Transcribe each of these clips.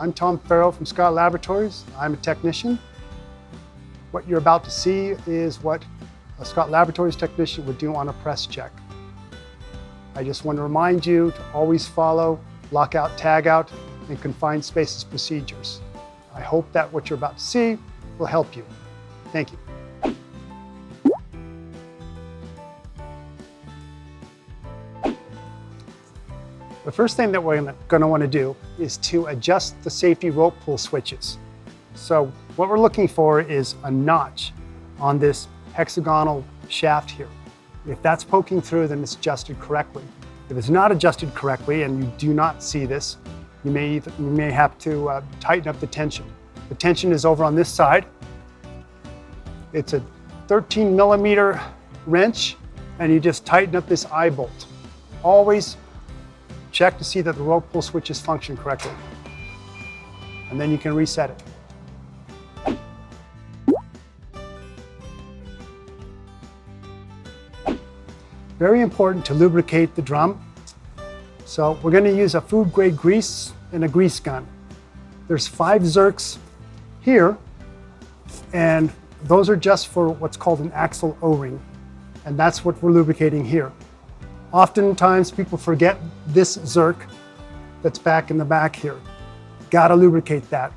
I'm Tom Ferro from Scott Laboratories. I'm a technician. What you're about to see is what a Scott Laboratories technician would do on a press check. I just want to remind you to always follow lockout, tagout, and confined spaces procedures. I hope that what you're about to see will help you. Thank you. The first thing that we're going to want to do is to adjust the safety rope pull switches. So what we're looking for is a notch on this hexagonal shaft here. If that's poking through, then it's adjusted correctly. If it's not adjusted correctly and you do not see this, you may have to tighten up the tension. The tension is over on this side. It's a 13 millimeter wrench, and you just tighten up this eye bolt. Always check to see that the rope pull switches function correctly. And then you can reset it. Very important to lubricate the drum. So we're going to use a food grade grease and a grease gun. There's 5 zerks here, and those are just for what's called an axle O-ring. And that's what we're lubricating here. Oftentimes people forget this zerk that's back in the back here. Gotta lubricate that.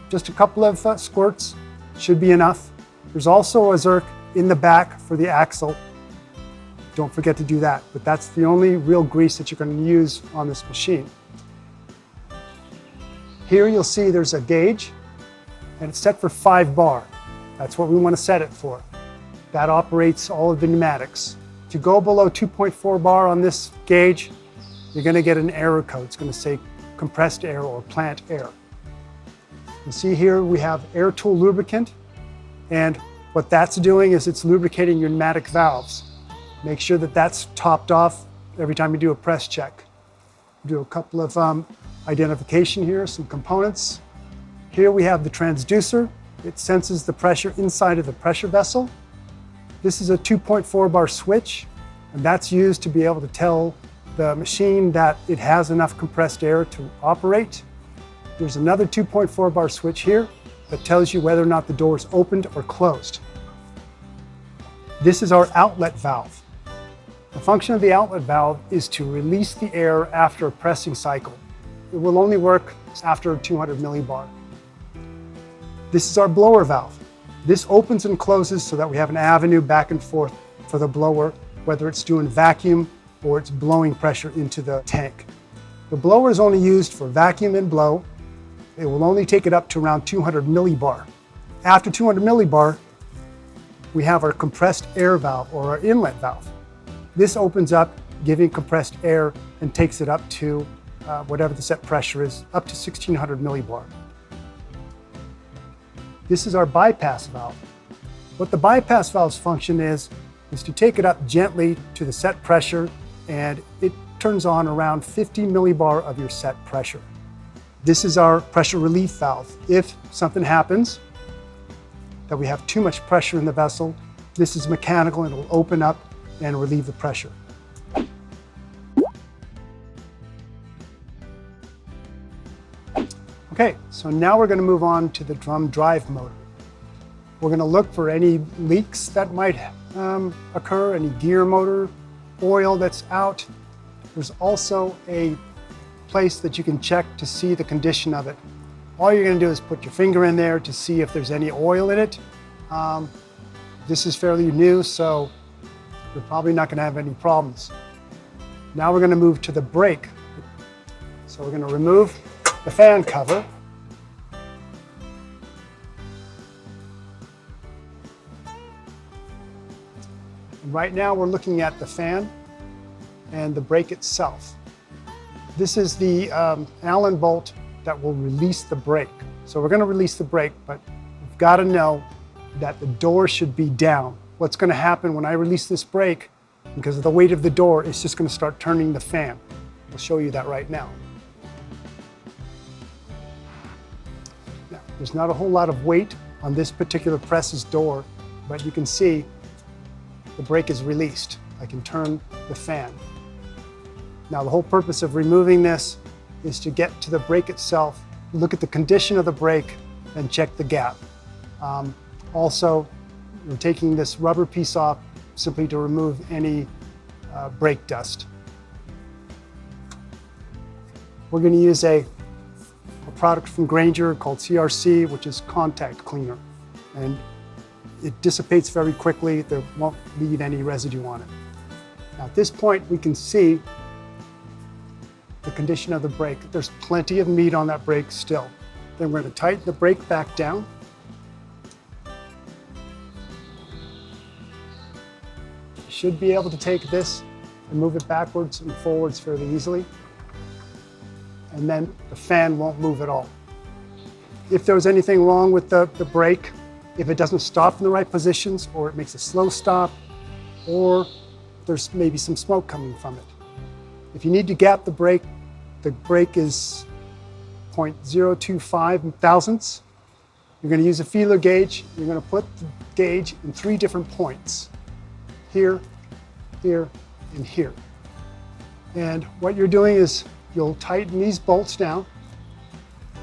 Just a couple of squirts should be enough. There's also a zerk in the back for the axle. Don't forget to do that, but that's the only real grease that you're going to use on this machine. Here you'll see there's a gauge, and it's set for 5 bar. That's what we want to set it for. That operates all of the pneumatics. To go below 2.4 bar on this gauge, you're going to get an error code. It's going to say compressed air or plant air. You see here we have air tool lubricant, and what that's doing is it's lubricating your pneumatic valves. Make sure that that's topped off every time you do a press check. Do a couple of identification here, some components. Here we have the transducer. It senses the pressure inside of the pressure vessel. This is a 2.4 bar switch, and that's used to be able to tell the machine that it has enough compressed air to operate. There's another 2.4 bar switch here that tells you whether or not the door is opened or closed. This is our outlet valve. The function of the outlet valve is to release the air after a pressing cycle. It will only work after 200 millibar. This is our blower valve. This opens and closes so that we have an avenue back and forth for the blower, whether it's doing vacuum or it's blowing pressure into the tank. The blower is only used for vacuum and blow. It will only take it up to around 200 millibar. After 200 millibar, we have our compressed air valve or our inlet valve. This opens up, giving compressed air, and takes it up to whatever the set pressure is, up to 1600 millibar. This is our bypass valve. What the bypass valve's function is to take it up gently to the set pressure, and it turns on around 50 millibar of your set pressure. This is our pressure relief valve. If something happens, that we have too much pressure in the vessel, this is mechanical and it will open up and relieve the pressure. Okay, so now we're going to move on to the drum drive motor. We're going to look for any leaks that might occur, any gear motor, oil that's out. There's also a place that you can check to see the condition of it. All you're going to do is put your finger in there to see if there's any oil in it. This is fairly new, so you're probably not going to have any problems. Now we're going to move to the brake. So we're going to remove the fan cover. And right now we're looking at the fan and the brake itself. This is the Allen bolt that will release the brake. So we're going to release the brake, but we've got to know that the door should be down. What's going to happen when I release this brake, because of the weight of the door, it's just going to start turning the fan. I'll show you that right now. Now, there's not a whole lot of weight on this particular press's door, but you can see the brake is released. I can turn the fan. Now, the whole purpose of removing this is to get to the brake itself look at the condition of the brake and check the gap. Also, we're taking this rubber piece off simply to remove any brake dust. We're going to use a product from Grainger called CRC, which is contact cleaner. And it dissipates very quickly. There won't leave any residue on it. Now at this point, we can see the condition of the brake. There's plenty of meat on that brake still. Then we're going to tighten the brake back down. You should be able to take this and move it backwards and forwards fairly easily. And then the fan won't move at all. If there was anything wrong with the brake, if it doesn't stop in the right positions, or it makes a slow stop, or there's maybe some smoke coming from it. If you need to gap the brake is 0.025 thousandths. You're going to use a feeler gauge. You're going to put the gauge in 3 different points. Here, here, and here. And what you're doing is you'll tighten these bolts down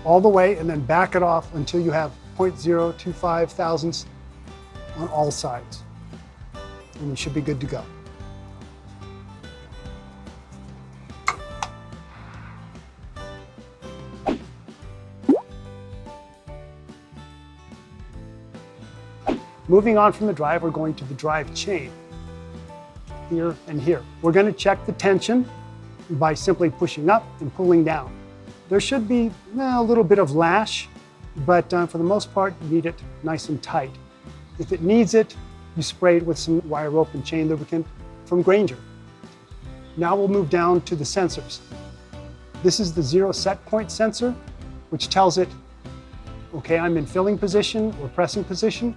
all the way and then back it off until you have 0.025 thousandths on all sides. And you should be good to go. Moving on from the drive, we're going to the drive chain, here and here. We're going to check the tension by simply pushing up and pulling down. There should be a little bit of lash, but for the most part, you need it nice and tight. If it needs it, you spray it with some wire rope and chain lubricant from Grainger. Now we'll move down to the sensors. This is the 0 set point sensor, which tells it, okay, I'm in filling position or pressing position.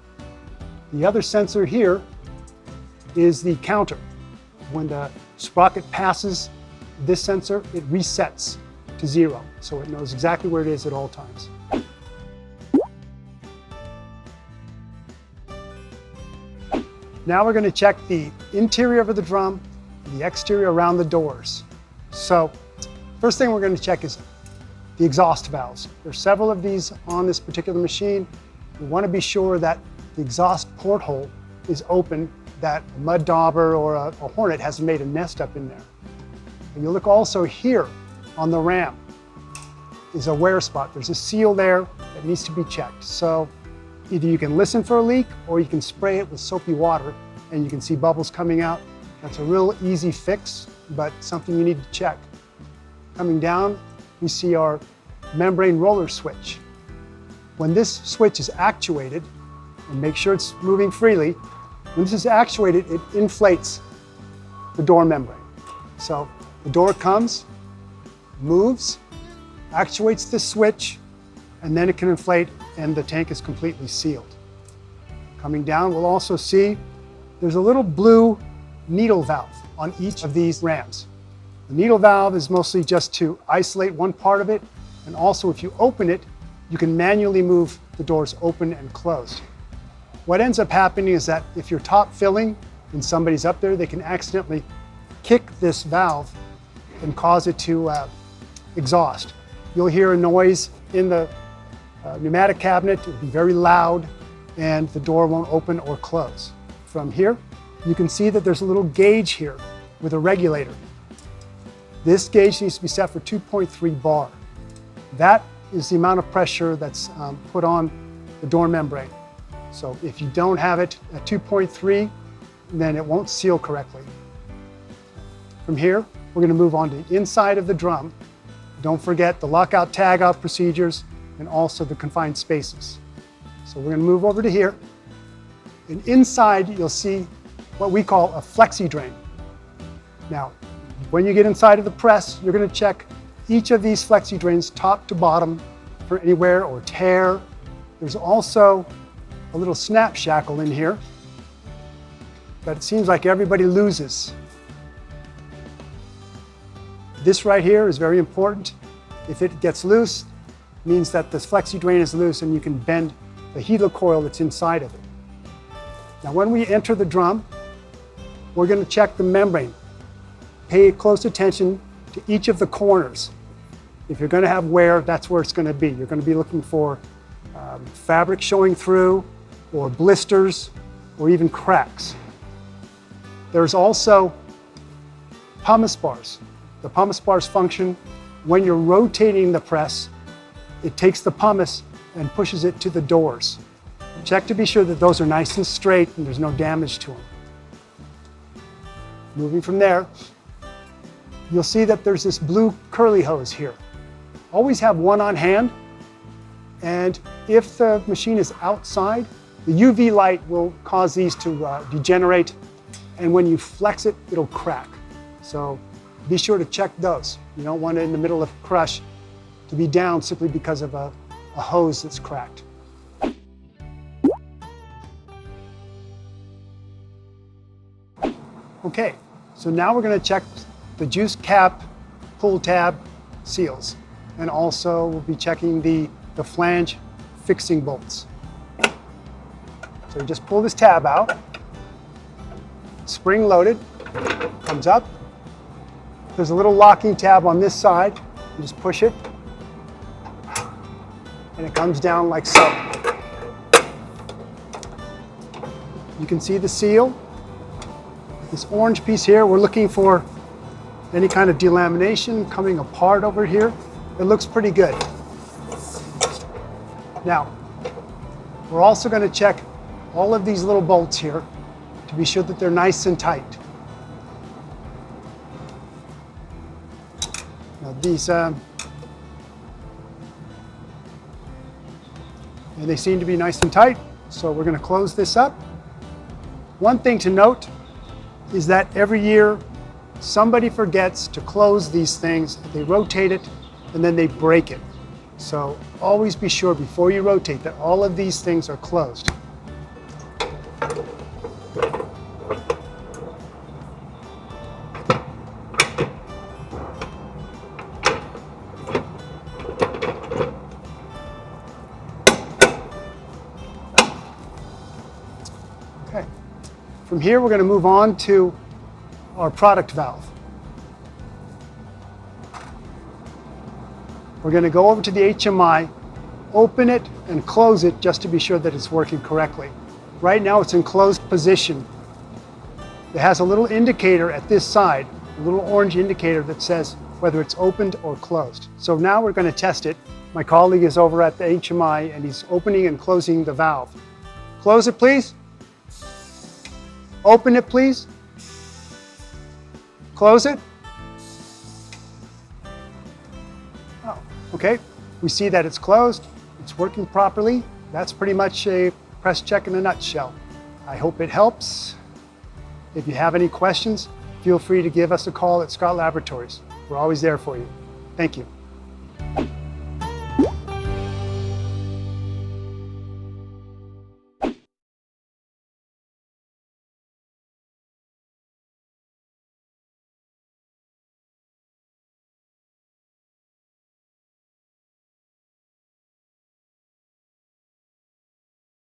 The other sensor here is the counter. When the sprocket passes this sensor, it resets to 0, so it knows exactly where it is at all times. Now we're going to check the interior of the drum, and the exterior around the doors. So, first thing we're going to check is the exhaust valves. There's several of these on this particular machine. We want to be sure that the exhaust porthole is open, that a mud dauber or a hornet hasn't made a nest up in there. And you look also here on the ram is a wear spot. There's a seal there that needs to be checked. So either you can listen for a leak or you can spray it with soapy water and you can see bubbles coming out. That's a real easy fix, but something you need to check. Coming down, we see our membrane roller switch. When this switch is actuated, and make sure it's moving freely, when this is actuated, it inflates the door membrane. So the door comes, moves, actuates the switch, and then it can inflate and the tank is completely sealed. Coming down, we'll also see there's a little blue needle valve on each of these rams. The needle valve is mostly just to isolate one part of it, and also if you open it, you can manually move the doors open and closed. What ends up happening is that if you're top filling and somebody's up there, they can accidentally kick this valve and cause it to exhaust. You'll hear a noise in the pneumatic cabinet. It'll be very loud and the door won't open or close. From here, you can see that there's a little gauge here with a regulator. This gauge needs to be set for 2.3 bar. That is the amount of pressure that's put on the door membrane. So if you don't have it at 2.3, then it won't seal correctly. From here, we're going to move on to the inside of the drum. Don't forget the lockout tagout procedures and also the confined spaces. So we're going to move over to here. And inside, you'll see what we call a flexi drain. Now, when you get inside of the press, you're going to check each of these flexi drains top to bottom for any wear or tear. There's also a little snap shackle in here that it seems like everybody loses. This right here is very important. If it gets loose, it means that this flexi drain is loose and you can bend the helicoil that's inside of it. Now when we enter the drum, we're going to check the membrane. Pay close attention to each of the corners. If you're going to have wear, that's where it's going to be. You're going to be looking for fabric showing through, or blisters, or even cracks. There's also pumice bars. The pumice bars function when you're rotating the press. It takes the pumice and pushes it to the doors. Check to be sure that those are nice and straight and there's no damage to them. Moving from there, you'll see that there's this blue curly hose here. Always have one on hand, and if the machine is outside, the UV light will cause these to degenerate, and when you flex it, it'll crack. So be sure to check those. You don't want it in the middle of crush to be down simply because of a hose that's cracked. Okay, so now we're going to check the juice cap, pull tab seals, and also we'll be checking the flange fixing bolts. So you just pull this tab out, spring loaded, comes up. There's a little locking tab on this side. You just push it, and it comes down like so. You can see the seal. This orange piece here, we're looking for any kind of delamination coming apart over here. It looks pretty good. Now, we're also going to check all of these little bolts here to be sure that they're nice and tight. Now these, and they seem to be nice and tight, so we're going to close this up. One thing to note is that every year somebody forgets to close these things. They rotate it and then they break it. So always be sure before you rotate that all of these things are closed. Okay. From here, we're going to move on to our product valve. We're going to go over to the HMI, open it and close it just to be sure that it's working correctly. Right now it's in closed position. It has a little indicator at this side, a little orange indicator that says whether it's opened or closed. So now we're going to test it. My colleague is over at the HMI and he's opening and closing the valve. Close it, please. Open it, please. Close it. Oh, okay. We see that it's closed. It's working properly. That's pretty much a press check in a nutshell. I hope it helps. If you have any questions, feel free to give us a call at Scott Laboratories. We're always there for you. Thank you.